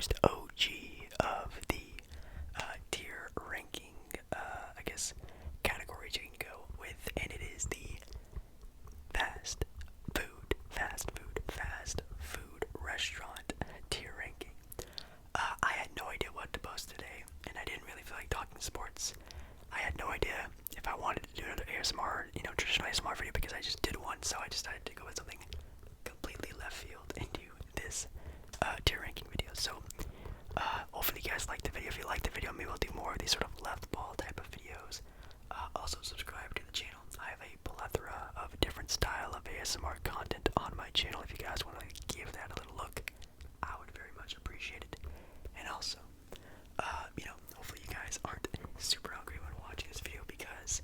most OG of the tier ranking, I guess, categories you can go with, and it is the fast food restaurant tier ranking. I had no idea what to post today, and I didn't really feel like talking sports. I had no idea if I wanted to do another ASMR, traditional ASMR video, because I just did one, so I decided to go with something completely left field and do this tier ranking video. So, hopefully you guys liked the video. If you liked the video, maybe we'll do more of these sort of left ball type of videos. Also subscribe to the channel. I have a plethora of different style of ASMR content on my channel. If you guys want to give that a little look, I would very much appreciate it. And also, hopefully you guys aren't super hungry when watching this video, because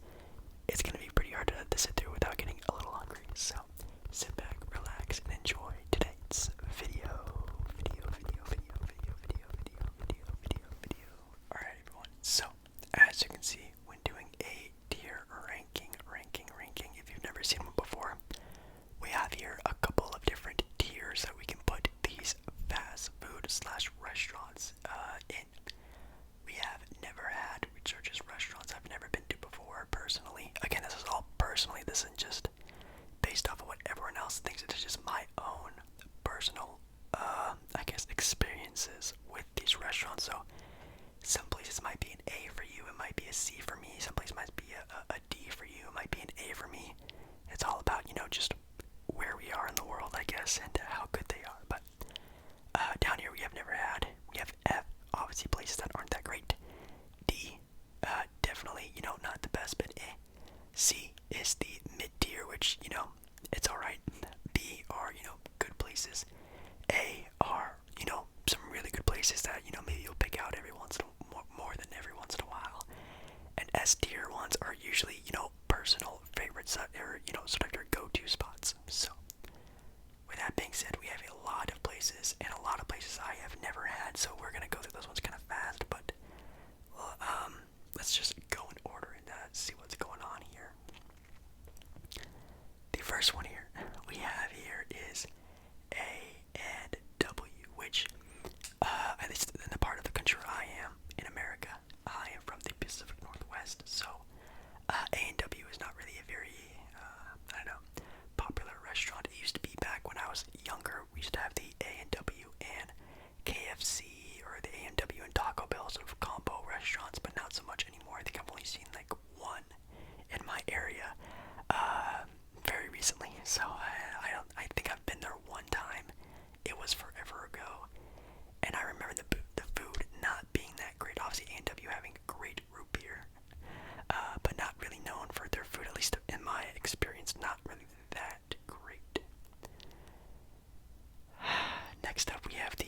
it's going to be pretty hard to sit through without getting a little hungry. So sit back, relax, and enjoy today's video. Alright everyone, so as you can see when doing a tier ranking, if you've never seen one before, we have here a couple of different tiers that we can put these fast food slash restaurants in. We have never had, which are just restaurants I've never been to before personally. Again, this is all personally, this isn't just based off of what everyone else thinks. It's just my own personal, I guess, experiences with these restaurants. So some places might be an A for you, it might be a C for me. Some places might be a D for you, it might be an A for me. It's all about, just where we are in the world, I guess, and how good they are. But down here we have never had. We have F, obviously places that aren't that great. D, definitely, not the best, but eh. C is the mid tier, which, it's alright. B are, good places. A are, some really good places that, maybe you'll pick out every once in more than every once in a while. And S tier ones are usually, personal favorites that are, sort of your go-to spots. So, with that being said, we have a lot of places, and a lot of places I have never had, so we're gonna go through those ones kind of fast, but, let's just go in order and see what's going on here. The first one here we have here is A and W, which, at least in the part of the country I am, in America, I am from the Pacific Northwest, so A&W is not really a very, popular restaurant. It used to be back when I was younger. We used to have the A&W and KFC, or the A&W and Taco Bell sort of combo restaurants, but not so much anymore. I think I've only seen like one in my area, very recently. So I think I've been there one time. It was forever ago, and I remember the food not being that great. Obviously, A&W having great root beer, but not really known for their food, at least in my experience, not really that great. Next up, we have the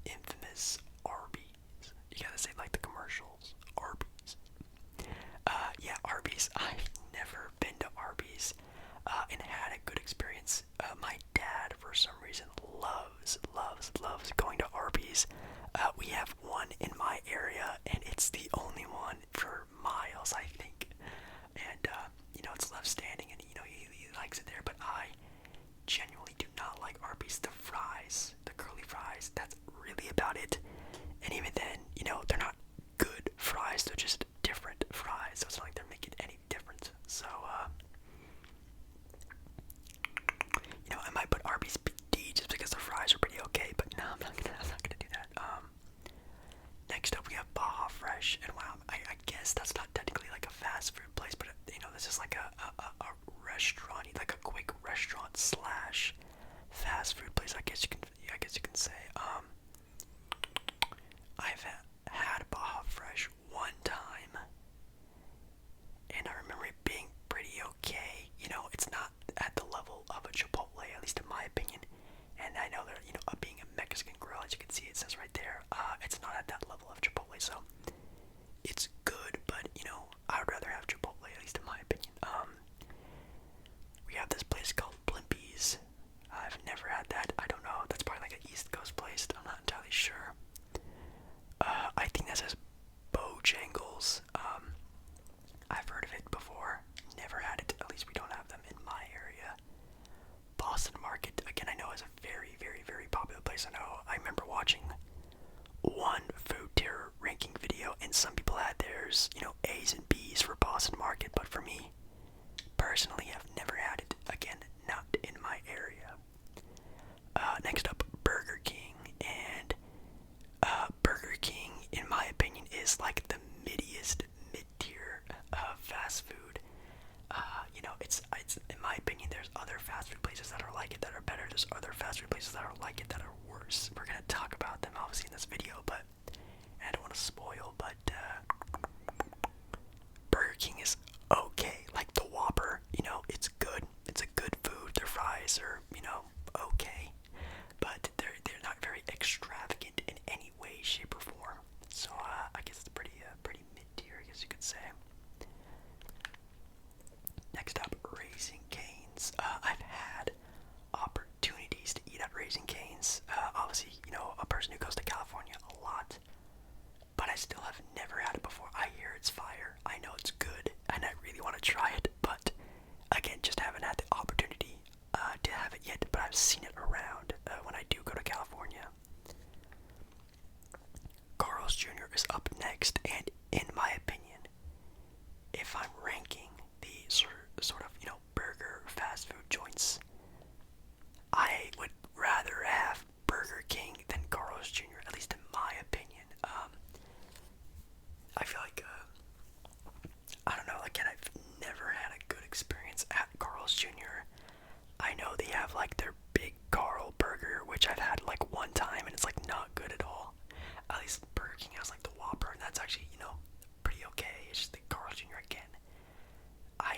infamous Arby's. You gotta say like the commercials, Arby's. Yeah, Arby's. I've never been to Arby's, and had a good experience. My dad, for some reason, loves going to Arby's. We have one in my area, and it's the only one for miles, I think. And, it's left standing, and, he likes it there, but I genuinely do not like Arby's. The fries, the curly there's, A's and B's for Boston Market, but for me, personally, I've never had it. Again, not in my area. Next up, Burger King. And Burger King, in my opinion, is like the mid-tier fast food. It's in my opinion, there's other fast food places that are like it that are better. There's other fast food places that are like it that are worse. We're gonna talk about them obviously in this video, but I don't want to spoil. But Burger King is okay. Like the Whopper, it's good. It's a good food. Their fries are, okay, but they're not very extravagant in any way, shape, or form. So I guess it's pretty mid-tier, I guess you could say. Next up, Raising Cane's. I've had opportunities to eat at Raising Cane's. Obviously, a person who goes to California a lot, but I still have never had it before. I hear it's fire. I know it's good, and I really want to try it, but again, just haven't had the opportunity to have it yet, but I've seen it around when I do go to California. Carl's Jr. is up next, and in my opinion, if I'm ranking the sort of, burger fast food joints, I would rather have Burger King than Carl's Jr., at least in my opinion. I feel like, I don't know, again, I've never had a good experience at Carl's Jr. I know they have like their Big Carl burger, which I've had like one time, and it's like not good at all. At least Burger King has like the Whopper, and that's actually, pretty okay. It's just the Carl's Jr. again. I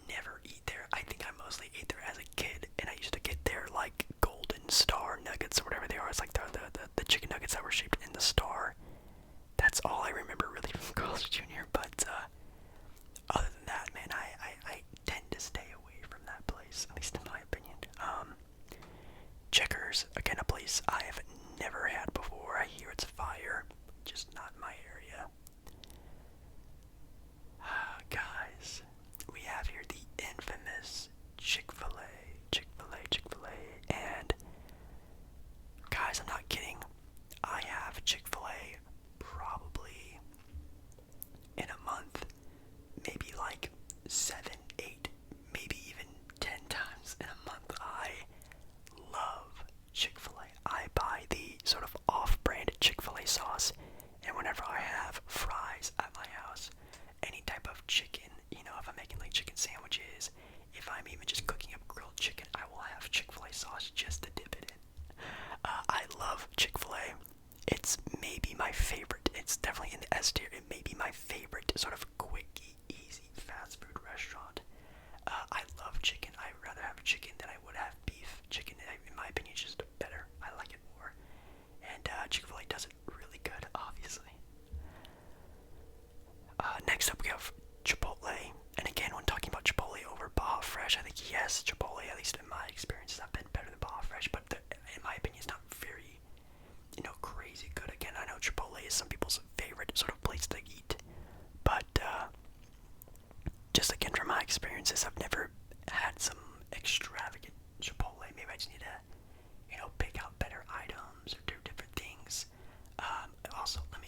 never eat there. I think I mostly ate there as a kid, and I used to get their like Golden Star nuggets or whatever they are. It's like the chicken nuggets that were shaped in the star. That's all I remember really from Carl's Jr. But other than that, man, I tend to stay away from that place, at least in my opinion. Checkers, again, a place I have never had before. I hear it's fire, just not my area. Guys, we have here the infamous Chick-fil-A, and guys, I'm not kidding. I have Chick-fil-A probably in a month, maybe like 7, 8, maybe even 10 times in a month. I love Chick-fil-A. I buy the sort of off-brand Chick-fil-A sauce, and whenever I have fries at my house, any type of chicken, if I'm making like chicken sandwiches, if I'm even just cooking up grilled chicken, I will have Chick-fil-A sauce just to dip it in. I love Chick-fil-A. It's maybe my favorite. It's definitely in the S tier. It may be my favorite sort of quick, easy fast food restaurant. I love chicken. I'd rather have chicken than I would have beef. Chicken, in my opinion, is just better. I like it more. And Chick-fil-A does it really good, obviously. Next up, we have Chipotle. And again, when talking about Chipotle over Baja Fresh, I think yes, Chipotle, at least in my experiences, have been better than Baja Fresh. But in my opinion, it's not very, crazy good. Again, I know Chipotle is some people's favorite sort of place to eat, but just again from my experiences, I've never had some extravagant Chipotle. Maybe I just need to, pick out better items or do different things. Also, let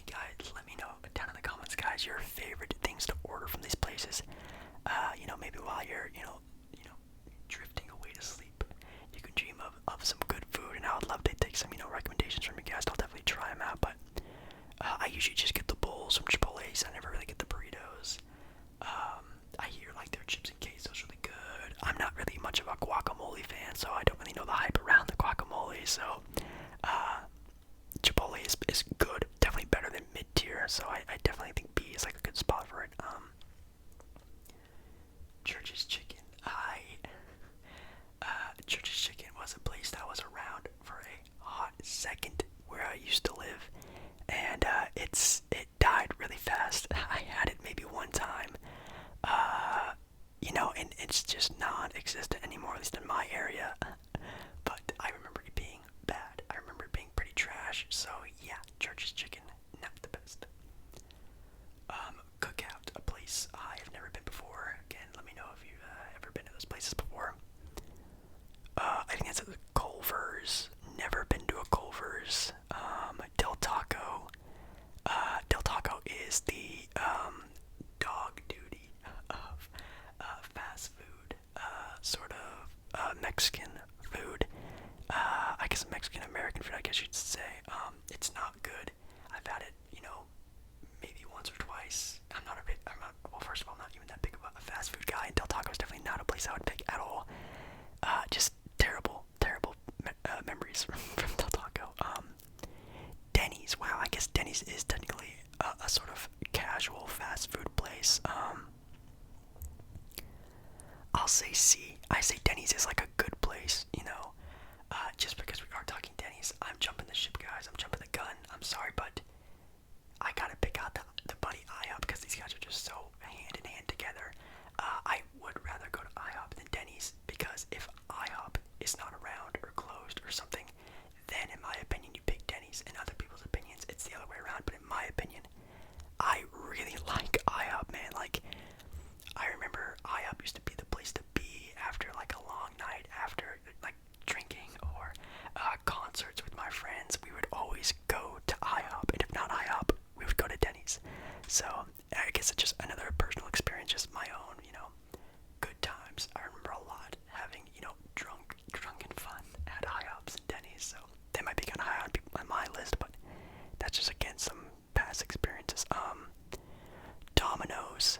me know down in the comments, guys, your favorite things to order from these places. Maybe while you're, drifting away to sleep, you can dream of some good food, and I would love to take some, recommendations from you guys. I'll definitely try them out, but I usually just get the bowls from Chipotle, so I never really get the burritos. I hear like their chips and queso's really good. I'm not really much of a guacamole fan, so I don't really know the hype around the guacamole, so Chipotle is good, definitely better than mid-tier, so I definitely think B is like a good spot for it. Church's Chicken. Church's Chicken was a place that was around for a hot second where I used to live, and it died really fast. I had it maybe one time, and it's just non-existent anymore, at least in my area. But I remember it being bad. I remember it being pretty trash. So yeah, Church's Chicken, not the best. Cookout, a place I have never been before. Again, let me know if you Denny's is technically a sort of casual fast food place. I'll say C. I say Denny's is like a good place, you know. Just because we are talking Denny's, I'm jumping the ship, guys. I'm jumping the gun. I'm sorry, but I gotta pick out the buddy IHOP because these guys are just so hand in hand together. I would rather go to IHOP than Denny's because if IHOP is not around or closed or something, then in my opinion you pick Denny's. In other people's opinions, it's the other way around. But in my opinion, I really like IHOP, man. Like, I remember IHOP used to be the place to be after like a long night, after like drinking or concerts with my friends. We would always go to IHOP, and if not IHOP, we would go to Denny's. So I guess it's just another personal experience, just my own, you know, good times. I remember a lot having, you know, drunken fun at IHOPs and Denny's. So they might be kind of high on my list, but that's just again some past experiences. Domino's.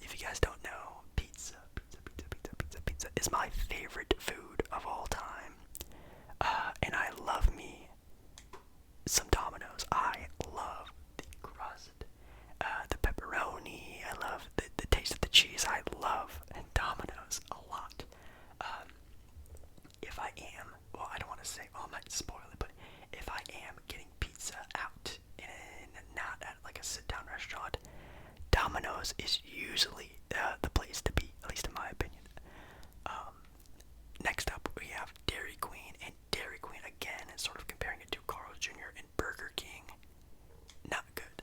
If you guys don't know, pizza is my favorite food of all time. And I love me some Domino's. I love the crust, the pepperoni. I love the taste of the cheese. I love Domino's a lot. If I am, well, I don't want to say, I might spoil it, but if I am getting pizza out and not at like a sit-down restaurant, Domino's is usually the place to be, at least in my opinion. Next up, we have Dairy Queen, and Dairy Queen again is sort of comparing it to Carl's Jr. and Burger King. Not good.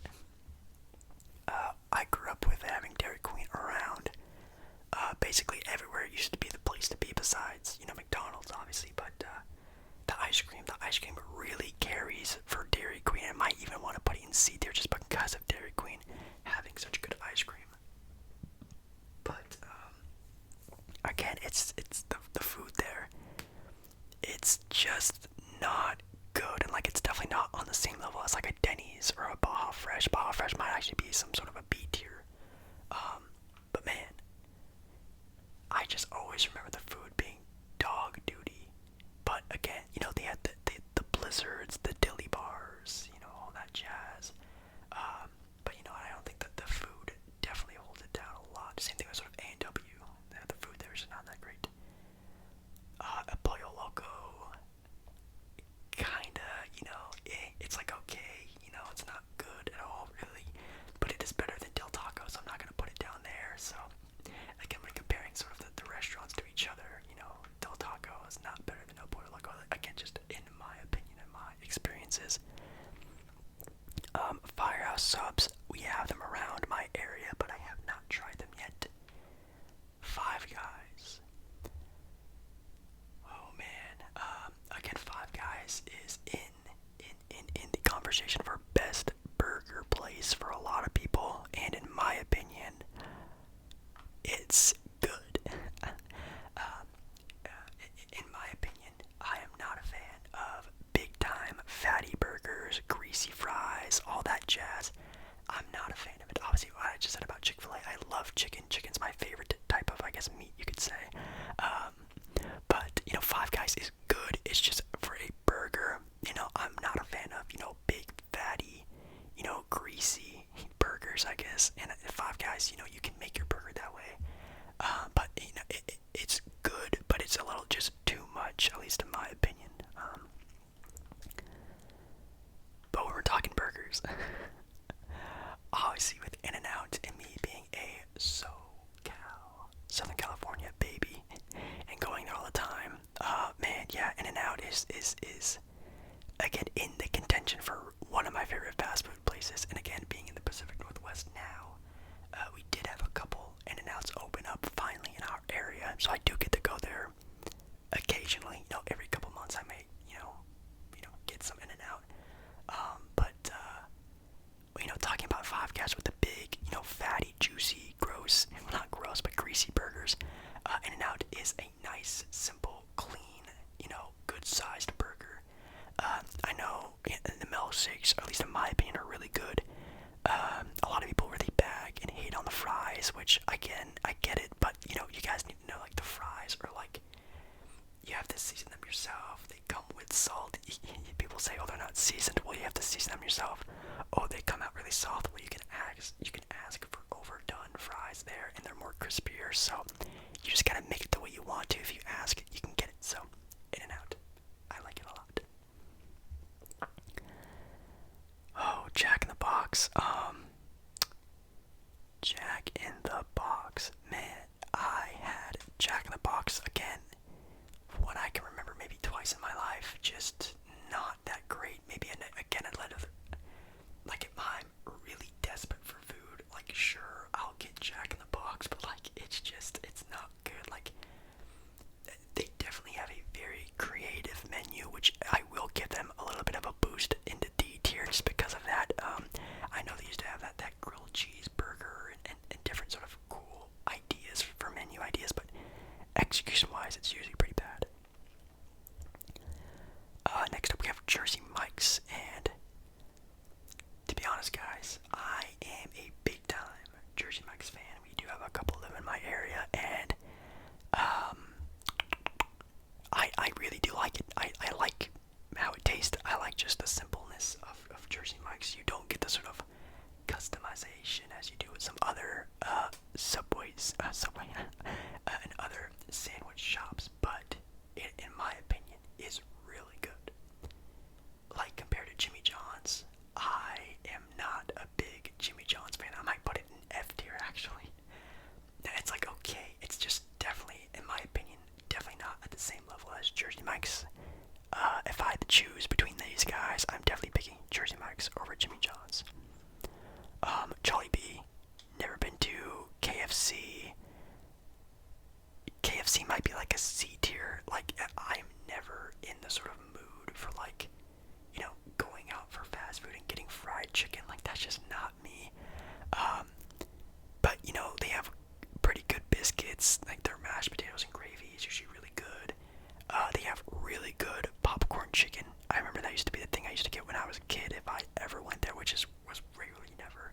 I grew up with having Dairy Queen around basically everywhere. It used to be the place to be besides, you know, McDonald's obviously, but the ice cream really carries for Dairy Queen. I might even want to put it in C tier just because of Dairy Queen having such good ice cream. But again, it's the food there. It's just not good, and like it's definitely not on the same level as like a Denny's or a Baja Fresh. Baja Fresh might actually be some sort of a B tier. But man, I just always remember the food being dog duty. But again, you know, they had the blizzards, the dilly bars, you know, all that jazz. But you know, I don't think that the food definitely holds it down a lot. Same thing with sort of A&W. The food there is not that great. A Pollo Loco, kinda, you know, it's like okay, you know, it's not good at all really, but it is better than Del Taco, so I'm not gonna put it down there. So again, when comparing sort of the restaurants to each other, you know, Del Taco is not better than El Pollo Loco. Again, just in my opinion and my experiences. Firehouse Subs, we have them around my area, but I have not tried them yet. Five Guys. Oh man. Again, Five Guys is in the conversation for best burger place for a lot of people, and in my opinion, it's good. In my opinion, I am not a fan of big time fatty burgers, greasy fries, all that jazz. I'm not a fan of it. Obviously, what I just said about Chick-Fil-A, I love chicken. Chicken's my favorite type of, I guess, meat you could say. But, you know, Five Guys is good. It's just for a burger, you know, I'm not a fan of, you know, big, fatty, you know, greasy burgers, I guess. And at Five Guys, you know, you can make your burger that way. But, you know, it's good, but it's a little just too much, at least in my opinion. But when we're talking burgers, obviously with In-N-Out and me being a Southern California baby, and going there all the time, man, yeah, In-N-Out is again in the contention for one of my favorite fast food places. And again, being in the Pacific Northwest now, we did have a couple In-N-Outs open up finally in our area, so I do get to go there occasionally. You know, every couple months I may, you know, get some In-N-Out. But you know, talking about Five Guys with the big, you know, fatty, juicy, gross, well, not gross, but greasy burgers, In-N-Out is a nice, simple, clean, you know, good-sized burger. I know the milkshakes, or at least in my opinion, are really good. A lot of people really bag and hate on the fries, which, again, I get it, but, you know, you guys need to know, like, the fries are, like, you have to season them yourself. They come with salt. People say, oh, they're not seasoned. Well, you have to season them yourself. Oh, they come out really soft. Well, you can ask for overdone fries there, and they're more crispier. So you just gotta make it the way you want to. If you ask, you can get it. So in and out, I like it a lot. Oh, Jack in the Box. Jack in the Box. Man, I had Jack in the Box again. What I can remember, maybe twice in my life. Just not that great. Maybe again, like if I'm really desperate for food, like sure I'll get Jack in the Box, but like it's not good. Like they definitely have a very creative menu, which I will give them a little bit of a boost into D tier just because of that. I know they used to have that grilled cheese burger and different sort of cool ideas for menu ideas, but execution wise it's usually pretty bad. Next up we have Jersey Mike's, and to be honest guys, I am a big time Jersey Mike's fan. We do have a couple of them in my area, and I really do like it. I like how it tastes. I like just the simpleness of Jersey Mike's. You don't get the sort of customization as you do with some other Subway and other sandwich shops, but it, in my opinion, is really good. Like compared to Jimmy John's, I am not a big Jimmy John's fan. I might put it in F tier actually. It's like okay, it's just definitely, in my opinion, definitely not at the same level as Jersey Mike's. If I had to choose between these guys, I'm definitely picking Jersey Mike's over Jimmy John's. Jollibee, never been to KFC. KFC might be like a C tier. Like I'm never in the sort of mood for like, going out for fast food and getting fried chicken. Like that's just not me. But they have pretty good biscuits. Like their mashed potatoes and gravy is usually really good. They have really good popcorn chicken. I remember that used to be the thing I used to get when I was a kid if I ever went there, which was regularly never.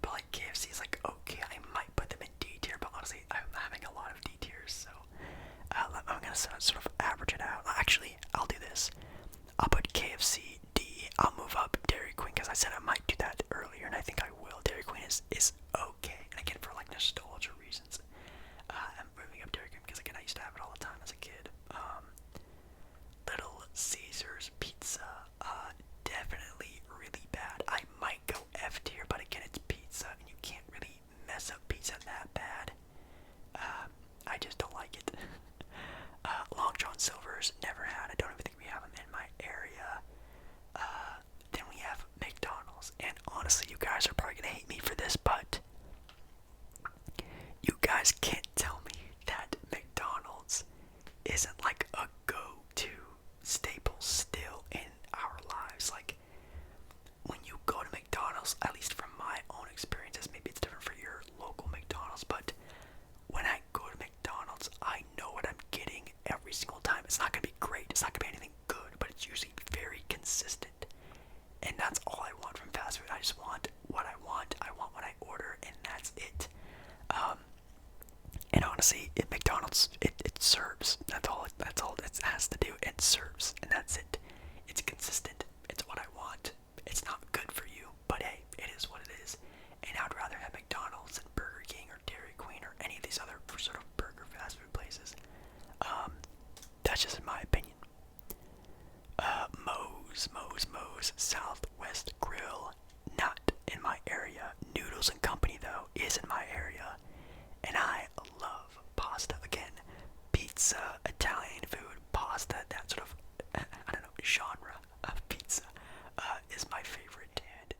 But like KFC is like okay, I might put them in D tier, but honestly I'm having a lot of D tiers, so I'm gonna sort of average it out. Actually, I'll do this. I'll put KFC D. I'll move up Dairy Queen because I said I might do that earlier, and I think I will. Dairy Queen is okay, and again for like nostalgia reasons, I'm moving up Dairy Queen because again I used to have it all the time as a kid. Little Caesars pizza, definitely really bad. I might go F tier, but again it's pizza, and you can't really mess up pizza that bad. I just don't like it. Long John Silver's never had. I don't even think we have them in my area. Then we have McDonald's, and honestly, you guys are probably gonna hate me for this, but you guys can't tell me that McDonald's isn't like a go-to staple still in our lives. Like when you go to McDonald's, at least from my own experiences, maybe it's different for your local McDonald's, but when I go to McDonald's, I know what I'm getting every single time. It's not gonna be great, it's not gonna be anything good, but it's usually very consistent. And that's all I want from fast food. I just want what I want what I order, and that's it. And honestly, at McDonald's, it serves. That's all it has to do. It serves, and that's it. It's consistent. It's what I want. It's not good for you, but hey, it is what it is. And I'd rather have McDonald's than Burger King or Dairy Queen or any of these other sort of burger fast food places. That's just in my opinion. Moe's Southwest Grill, not in my area. Noodles and Company though is in my area, and I love pasta. Again, pizza, Italian food, pasta, that sort of genre of pizza is my favorite. And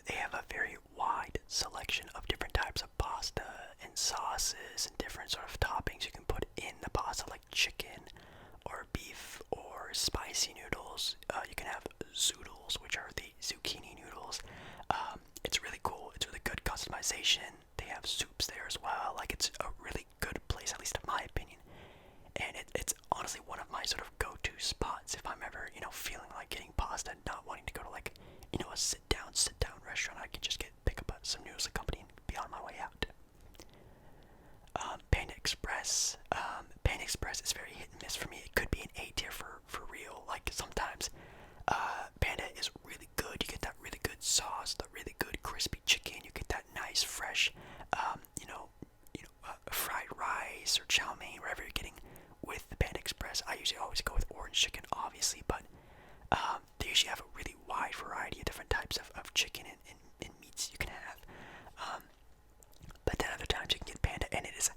they have a very wide selection of different types of pasta and sauces and different sort of toppings you can put in the pasta, like chicken or beef or spicy noodles. You can have zoodles, which are the zucchini noodles. It's really cool. It's really good customization. They have soups there as well. Like it's a really good place, at least in my opinion. And it's honestly one of my sort of go-to spots if I'm ever, feeling like getting pasta and not wanting to go to like, a sit-down restaurant. I can just pick up some Noodles and Company and be on my way out. Panda Express. Panda Express is very hit and miss for me. It could be an A tier for real. Like sometimes Panda is really good. usually have a really wide variety of different types of chicken and meats you can have. But then other times you can get Panda, and it is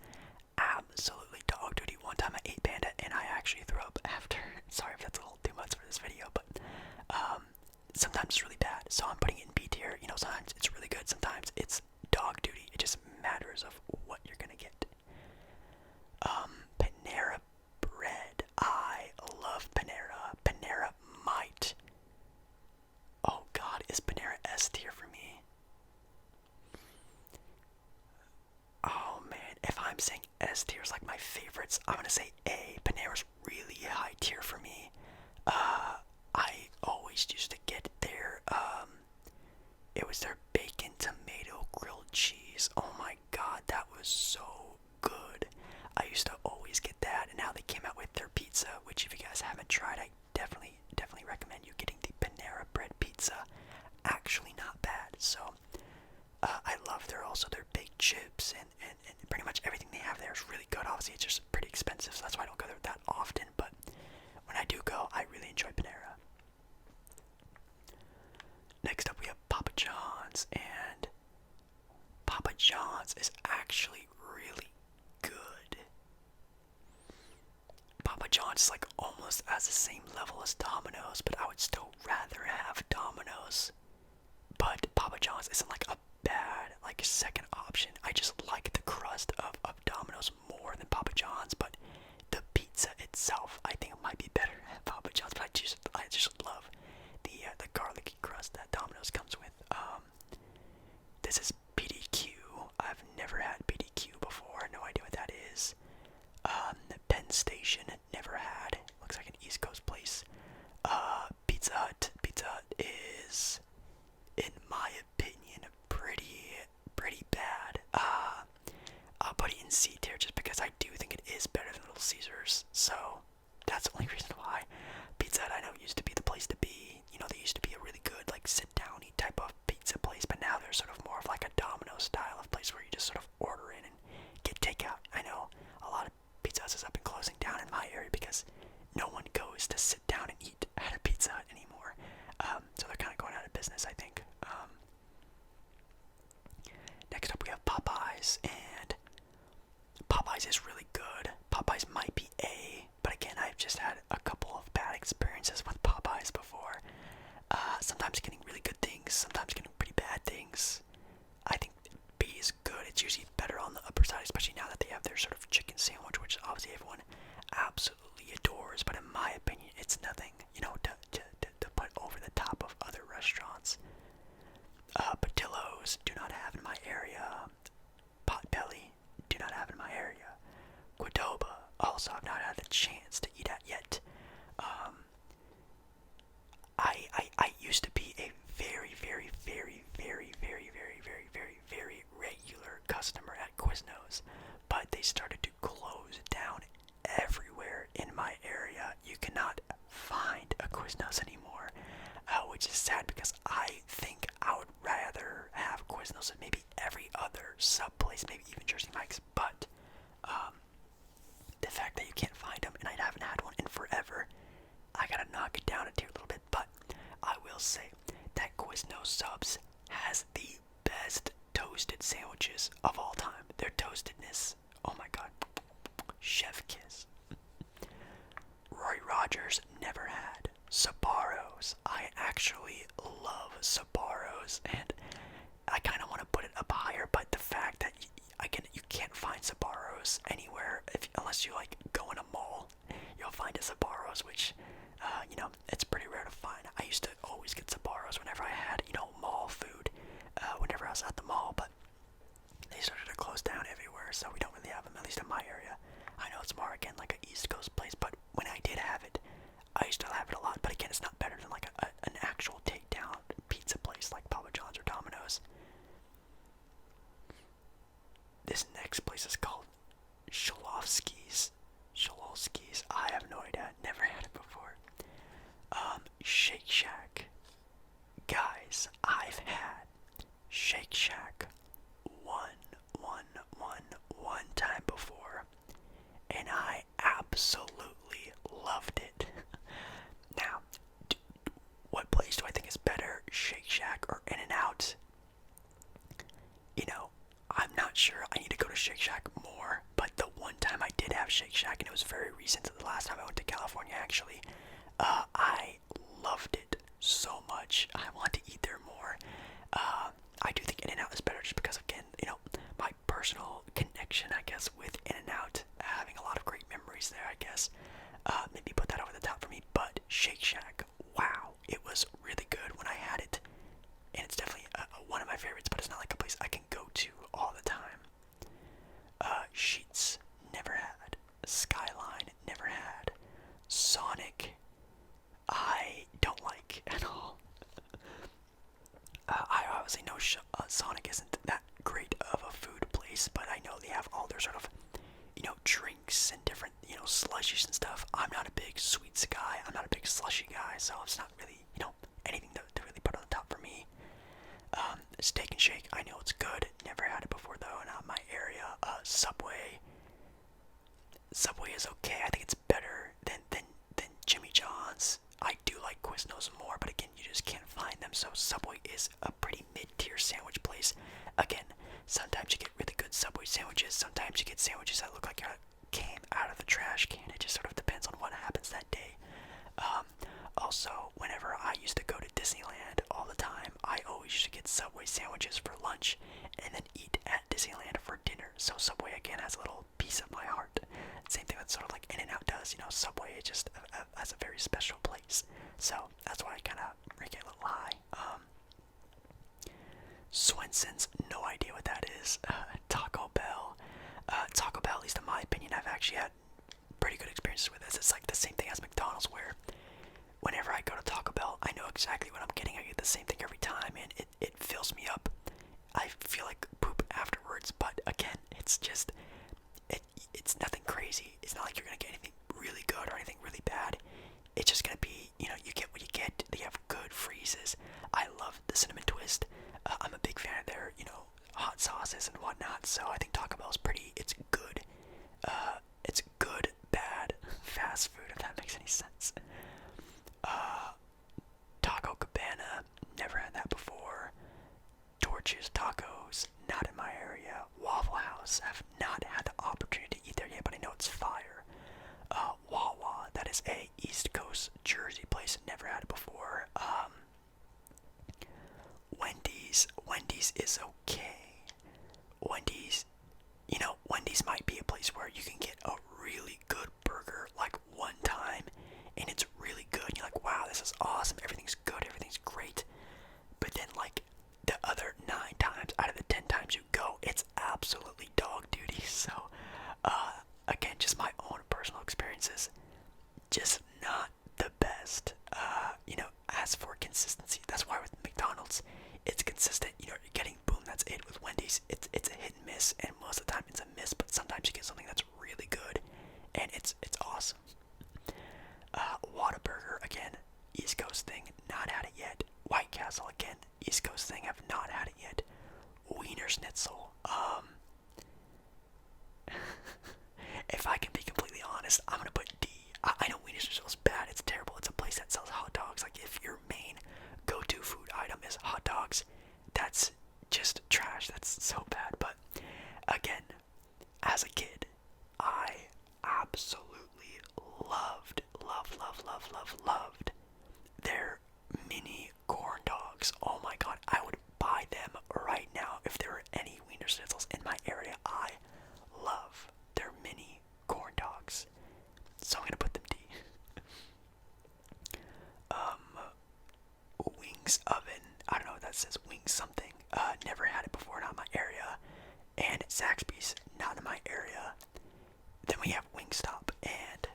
absolutely dog duty. One time I ate Panda, and I actually threw up after. Sorry if that's a little too much for this video, but sometimes it's really bad. So I'm putting it in B tier. You know, sometimes it's really good. Sometimes it's dog duty. It just matters of what you're gonna get. Panera Bread. I love Panera. Panera might. Oh God, is Panera S tier for me? Oh man, if I'm saying S tier is like my favorites, I'm gonna say A. Panera's really high tier for me. I always used to get their it was their bacon tomato grilled cheese. Oh my God, that was so good. I used to always get that, and now they came out with their pizza, which if you guys haven't tried, I definitely recommend you getting the Panera Bread pizza. Actually not bad. So I love their big chips and pretty much everything they have there is really good. Obviously it's just pretty expensive, so that's why I don't go there that often, but when I do go, I really enjoy Panera. Next up we have Papa John's, and Papa John's is actually really good. Papa John's is like almost as the same level as Domino's, but I would still rather have Domino's. But Papa John's isn't like a bad like second option. I just like the crust of Domino's more than Papa John's, but the pizza itself I think it might be better at Papa John's. But I just love the garlicky crust that Domino's comes with. This is PDQ. I've never had PDQ before. No idea what that is. Penn Station, never had. Looks like an East Coast place. Pizza Hut. Pizza Hut is, in my opinion, pretty bad. I'll put it in C tier just because I do think it is better than Little Caesars. So that's the only reason why. Pizza Hut I know used to be the place to be. You know, they used to be a really good like sit down eat type of pizza place, but now they're sort of more of like a Domino style of place where you just sort of order in and get takeout. I know a lot of Pizza Huts have been closing down in my area because no one goes to sit down and eat at a Pizza Hut anymore. So they're kind of going out of business, I think. Next up we have Popeyes, and Popeyes is really good. Popeyes might be A, but again, I've just had a couple of bad experiences with Popeyes before. Sometimes getting really good things, sometimes getting pretty bad things. I think B is good. It's usually better on the upper side, especially now that they have their sort of chicken sandwich, which obviously everyone absolutely adores. But in my opinion, it's nothing, you know, to put over the top of other restaurants. Patillos do not have in my area. Potbelly do not have in my area. Qdoba also I've not had the chance to eat at yet. I used to be a very regular customer at Quiznos, but they started to close down everywhere in my area. You cannot find a Quiznos anymore, which is sad because I think I would rather have Quiznos than maybe every other sub place, maybe even Jersey Mike's, but the fact that you can't find them, and I haven't had one in forever, I gotta knock it down a tier a little bit. But I will say that Quiznos Subs has the best toasted sandwiches of all time. Their toastedness, oh my God, chef kiss. Roy Rogers never had. Sbarro's, I actually love Sbarro's, and I kind of want to put it up higher, but the fact that you can't find Sbarro's anywhere unless you like go in a mall, you'll find a Sbarro's, which you know, it's pretty rare to find. I used to always get Sbarro's whenever I had, you know, mall food, whenever I was at the mall, but they started to close down everywhere, so we don't really have them, at least in my area. I know it's more, again, like an East Coast place, but when I did have it, I used to have it a lot, but again, it's not better than like an actual takedown pizza place like Papa John's or Domino's. This next place is called Shalowski's. I have no idea, never had it before. Shake Shack. Guys, I've had Shake Shack one time before, and I absolutely loved it. Now, what it was really good when I had it, and it's definitely one of my favorites, but it's not like a place I can go to all the time. Sheets, never had. Skyline, never had. Sonic, I don't like at all. I obviously know Sonic isn't that great of a food place, but I know they have all their sort of, drinks and different, slushies and stuff. I'm not a big sweets guy. I'm not a big slushy guy, so it's not really, anything to really put on the top for me. Steak and Shake, I know it's good. Never had it before though, not my area. Subway. Subway is okay. I think it's better than Jimmy John's. I do like Quiznos more, but again, you just can't find them. So Subway is a pretty mid-tier sandwich place. Again, sometimes you get really good Subway sandwiches. Sometimes you get sandwiches that look like you came out of the trash can. It just sort of depends on what happens that day. Also, whenever I used to go to Disneyland all the time, I always used to get Subway sandwiches for lunch and then eat at Disneyland for dinner. So Subway, again, has a little piece of my heart. Same thing that sort of like In-N-Out does. Subway is just has a very special place. So that's why I kind of rank it a little high. Swenson's, no idea what that is. Taco Bell. Taco Bell, at least in my opinion, I've actually had pretty good experiences with this. It's like the same thing as McDonald's, where whenever I go to Taco Bell, I know exactly what I'm getting. I get the same thing every time, and it fills me up. I feel like poop afterwards, but again, it's just, it's nothing crazy. It's not like you're going to get anything really good or anything really bad. It's just going to be, you get what you get. They have good freezes. I love the cinnamon twist. I'm a big fan of their, hot sauces and whatnot, so I think Taco Bell's it's good. It's good, bad, fast food, if that makes any sense. Taco Cabana, never had that before. Torches Tacos, not in my area. Waffle House, have not had the opportunity to eat there yet, but I know it's fire. Wawa, that is a East Coast Jersey place, never had it before. Wendy's is okay. Wendy's might be a place where you can get a really good burger like one time, and it's really good. You're like, wow, this is awesome. Everything's good. Everything's great. But then, like, the other 9 times out of the 10 times you go, it's absolutely dog duty. So, again, just my own personal experiences, just not the best. As for consistency, that's why with McDonald's, it's consistent. You're getting boom, that's it. With Wendy's, it's a hit and miss, and most of the time it's a miss, but sometimes you get something that's really good, and it's awesome. Whataburger, again, East Coast thing, not had it yet. White Castle, again, East Coast thing, have not had it yet. Wienerschnitzel, if I can be completely honest, I'm gonna put D. I know Wienerschnitzel is bad, it's terrible, it's a place that sells hot dogs. Like, if your main go-to food item is hot dogs, that's just trash, that's so bad. But, again, as a kid, I absolutely loved their mini corn dogs. Oh my god, I would buy them right now if there were any Wienerschnitzels in my area. I love their mini corn dogs, so I'm gonna put them D. Wings Oven, I don't know what that says, Wings something, never had it before, not in my area. And Zaxby's, not in my area. Then we have Wingstop, and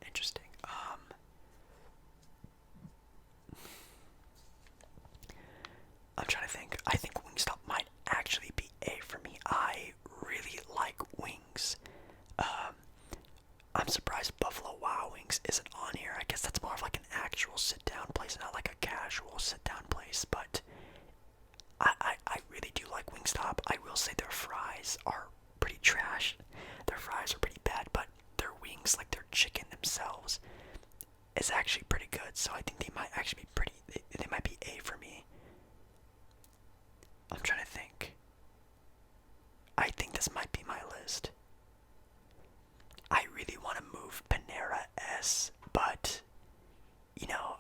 interesting. I'm trying to think. I think Wingstop might actually be A for me. I really like wings. I'm surprised Buffalo Wild Wings isn't on here. I guess that's more of like an actual sit-down place, not like a casual sit-down place. But I really do like Wingstop. I will say their fries are pretty trash. Their fries are pretty bad, but their wings, like their chicken themselves, is actually pretty good. So I think they might actually be pretty. They might be A for me. I'm trying to think. I think this might be my list. I really want to move Panera S, but,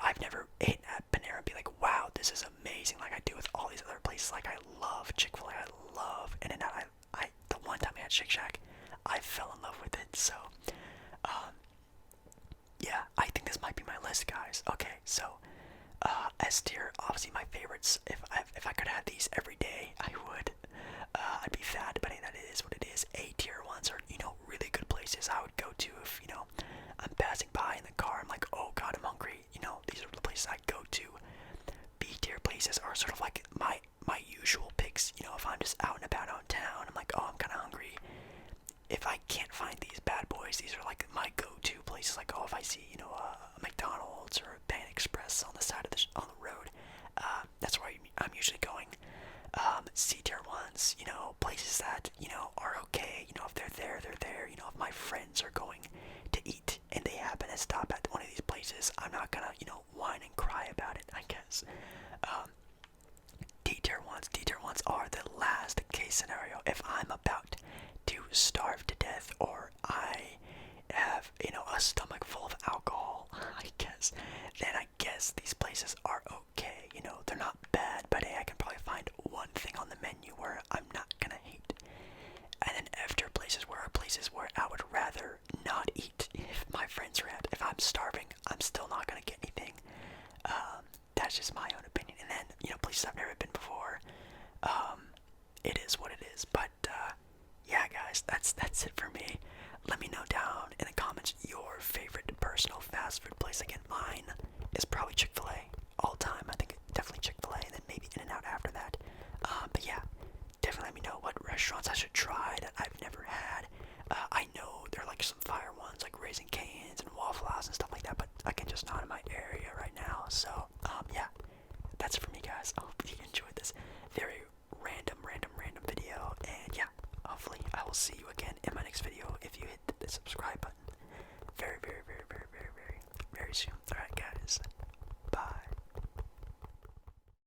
I've never eaten at Panera and be like, wow, this is amazing, like I do with all these other places. Like, I love Chick-Fil-A, I love In-N-Out. The one time I had Shake Shack, I fell in love with it. So, yeah, I think this might be my list, guys. Okay, S tier, obviously my favorites. If I could have these every day, I would. I'd be fat, but that is what it is. A tier ones are, really good places I would go to if, I'm passing by in the car. I'm like, oh god, I'm hungry. These are the places I'd go to. B tier places are sort of like my usual picks. If I'm just out and about on town, I'm like, oh, I'm kind of hungry. If I can't find these bad boys, these are like my go-to places. Like, oh, if I see, a McDonald's or a Panda Express on the side of on the road, that's where I'm usually going. C tier ones, places that are okay. If they're there, they're there. If my friends are going to eat and they happen to stop at one of these places, I'm not gonna whine and cry about it, I guess. D tier ones are the last case scenario. If I'm about to starve to death, or I have a stomach full of alcohol, I guess, then I guess these places are okay. They're not bad, but hey, I can probably find one thing on the menu where I'm not gonna hate. And then F tier places are places where I would rather not eat. If my friends are at, if I'm starving, I'm still not gonna get anything. That's just my own opinion. And then places I've never been before. It is what it is. But yeah, guys, that's it for me. Let me know down in the comments your favorite personal fast food place. Again, mine is probably Chick-Fil-A all time. I think definitely Chick-Fil-A, and then maybe In-N-Out after that. But yeah, definitely let me know what restaurants I should try that I've never had. I know there are like some fire ones like Raising Cane's and Waffle House and stuff like that, but again, just not in my area right now. So yeah, that's it for me, guys. I hope you enjoyed this very random video, and yeah, hopefully I will see you again in my next video. If you hit the subscribe